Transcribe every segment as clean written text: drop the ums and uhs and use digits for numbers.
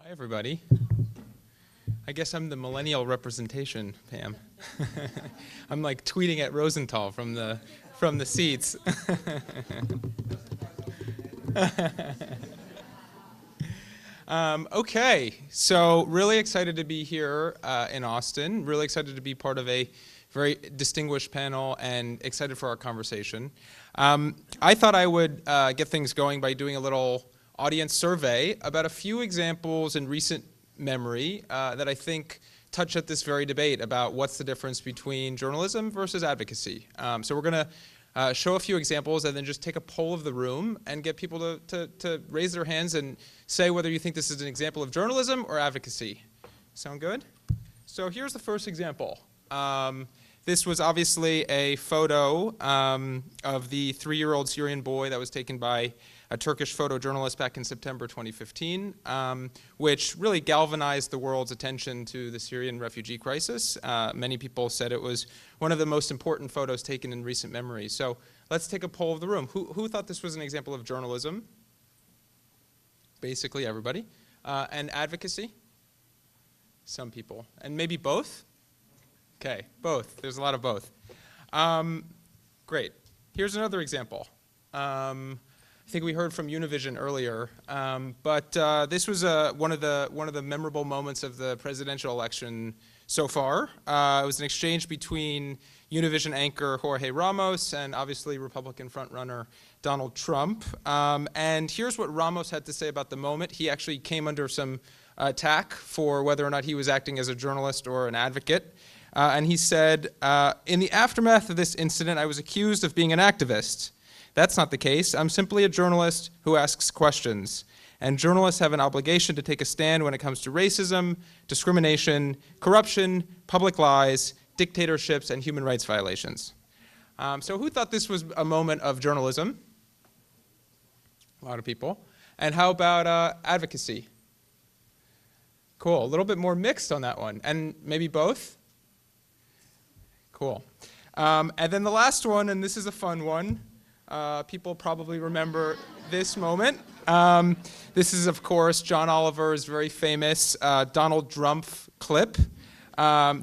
Hi, everybody. I guess I'm the millennial representation, Pam. I'm like tweeting at Rosenthal from the seats. Okay, so really excited to be here in Austin. Really excited to be part of a very distinguished panel and excited for our conversation. I thought I would get things going by doing a little audience survey about a few examples in recent memory that I think touch at this very debate about what's the difference between journalism versus advocacy. So we're going to show a few examples and then just take a poll of the room and get people to raise their hands and say whether you think this is an example of journalism or advocacy. Sound good? So here's the first example. This was obviously a photo of the 3-year-old Syrian boy that was taken by a Turkish photojournalist back in September 2015, which really galvanized the world's attention to the Syrian refugee crisis. Many people said it was one of the most important photos taken in recent memory. So let's take a poll of the room. Who thought this was an example of journalism? Basically everybody. And advocacy? Some people. And maybe both? Okay, both. There's a lot of both. Great. Here's another example. I think we heard from Univision earlier, but this was one of the memorable moments of the presidential election so far. It was an exchange between Univision anchor Jorge Ramos and obviously Republican frontrunner Donald Trump. And here's what Ramos had to say about the moment. He actually came under some attack for whether or not he was acting as a journalist or an advocate. And he said, in the aftermath of this incident, I was accused of being an activist. That's not the case. I'm simply a journalist who asks questions. And journalists have an obligation to take a stand when it comes to racism, discrimination, corruption, public lies, dictatorships, and human rights violations. So who thought this was a moment of journalism? A lot of people. And how about advocacy? Cool. A little bit more mixed on that one. And maybe both? Cool. And then the last one, and this is a fun one. People probably remember this moment. This is, of course, John Oliver's very famous Donald Trump clip.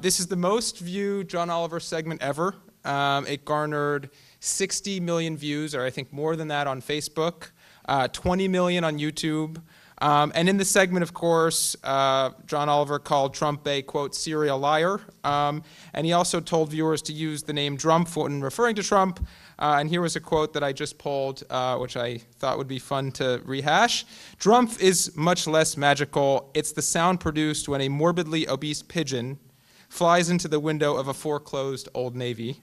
This is the most viewed John Oliver segment ever. It garnered 60 million views, or I think more than that on Facebook, 20 million on YouTube. And in the segment, of course, John Oliver called Trump a, quote, serial liar. And he also told viewers to use the name Trump when referring to Trump. And here was a quote that I just pulled, which I thought would be fun to rehash. Trump is much less magical. It's the sound produced when a morbidly obese pigeon flies into the window of a foreclosed Old Navy.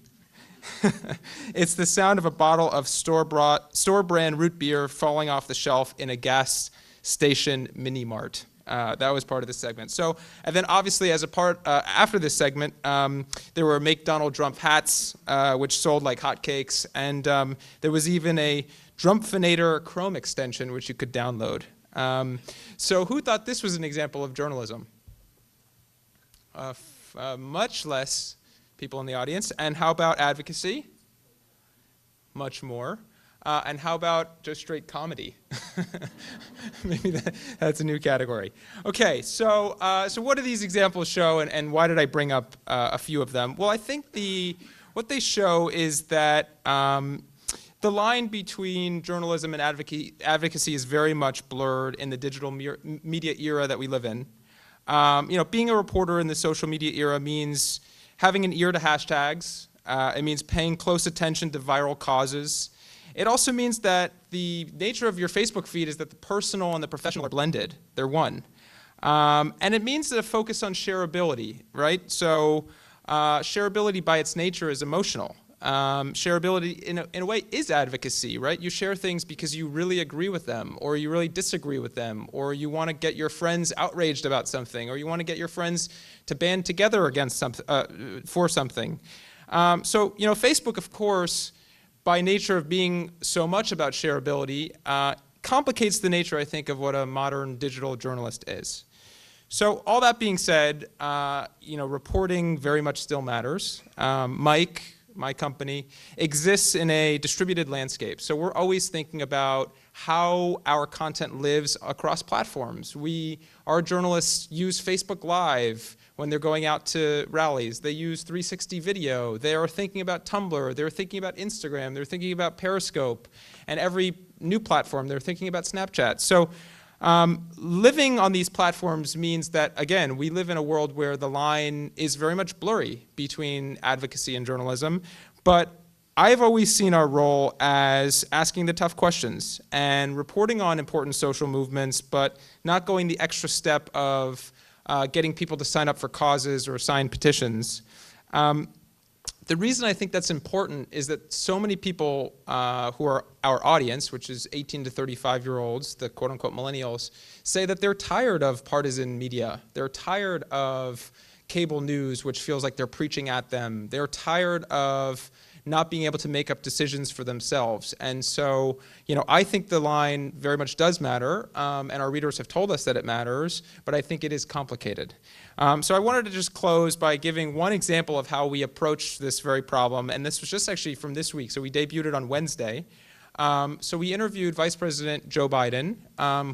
It's the sound of a bottle of store-brand root beer falling off the shelf in a gas station mini mart. That was part of this segment. So, and then obviously as a part, after this segment, there were Make Donald Trump hats, which sold like hotcakes, and there was even a Drumpfinator Chrome extension, which you could download. So who thought this was an example of journalism? Much less people in the audience. And how about advocacy? Much more. And how about just straight comedy? Maybe that's a new category. Okay, so what do these examples show, and why did I bring up a few of them? Well, I think what they show is that the line between journalism and advocacy is very much blurred in the digital media era that we live in. Being a reporter in the social media era means having an ear to hashtags. It means paying close attention to viral causes. It also means that the nature of your Facebook feed is that the personal and the professional are blended. They're one. And it means that a focus on shareability, right? So shareability by its nature is emotional. Shareability in a way is advocacy, right? You share things because you really agree with them, or you really disagree with them, or you want to get your friends outraged about something, or you want to get your friends to band together against for something. So Facebook, of course, by nature of being so much about shareability, complicates the nature, I think, of what a modern digital journalist is. So all that being said, reporting very much still matters. Mike my company, exists in a distributed landscape. So we're always thinking about how our content lives across platforms. Our journalists use Facebook Live when they're going out to rallies. They use 360 video. They are thinking about Tumblr. They're thinking about Instagram. They're thinking about Periscope. And every new platform, they're thinking about Snapchat. So living on these platforms means that, again, we live in a world where the line is very much blurry between advocacy and journalism. But I've always seen our role as asking the tough questions and reporting on important social movements, but not going the extra step of getting people to sign up for causes or sign petitions. The reason I think that's important is that so many people who are our audience, which is 18 to 35-year-olds, the quote-unquote millennials, say that they're tired of partisan media. They're tired of cable news, which feels like they're preaching at them. They're tired of not being able to make up decisions for themselves. And so, I think the line very much does matter, and our readers have told us that it matters, but I think it is complicated. So I wanted to just close by giving one example of how we approached this very problem, and this was just actually from this week, so we debuted it on Wednesday. So we interviewed Vice President Joe Biden,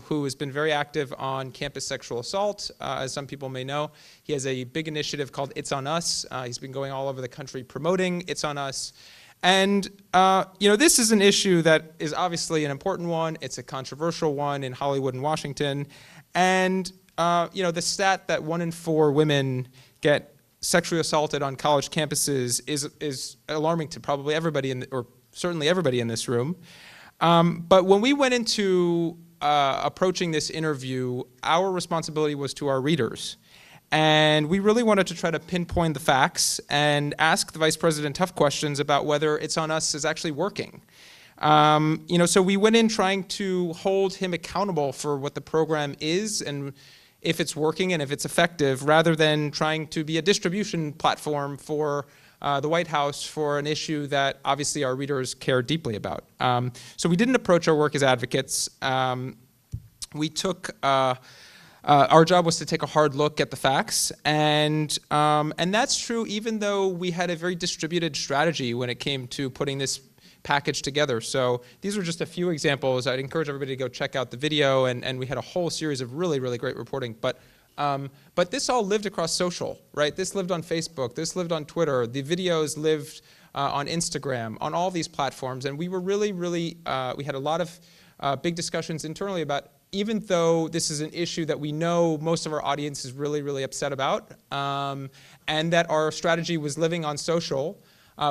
who has been very active on campus sexual assault, as some people may know. He has a big initiative called It's on Us. He's been going all over the country promoting It's on Us. And this is an issue that is obviously an important one. It's a controversial one in Hollywood and Washington. And the stat that 1 in 4 women get sexually assaulted on college campuses is alarming to probably everybody or certainly everybody in this room. But when we went into approaching this interview, our responsibility was to our readers. And we really wanted to try to pinpoint the facts and ask the Vice President tough questions about whether It's on Us is actually working. So we went in trying to hold him accountable for what the program is and if it's working and if it's effective, rather than trying to be a distribution platform for the White House for an issue that obviously our readers care deeply about. So we didn't approach our work as advocates. Our job was to take a hard look at the facts, and that's true even though we had a very distributed strategy when it came to putting this package together. So these are just a few examples. I'd encourage everybody to go check out the video, and we had a whole series of really, really great reporting. But this all lived across social, right? This lived on Facebook, this lived on Twitter, the videos lived on Instagram, on all these platforms, and we were really, really, we had a lot of big discussions internally about, even though this is an issue that we know most of our audience is really, really upset about, and that our strategy was living on social,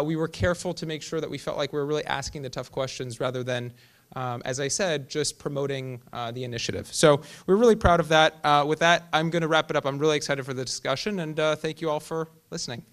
we were careful to make sure that we felt like we were really asking the tough questions rather than, as I said, just promoting the initiative. So we're really proud of that. With that, I'm going to wrap it up. I'm really excited for the discussion, and thank you all for listening.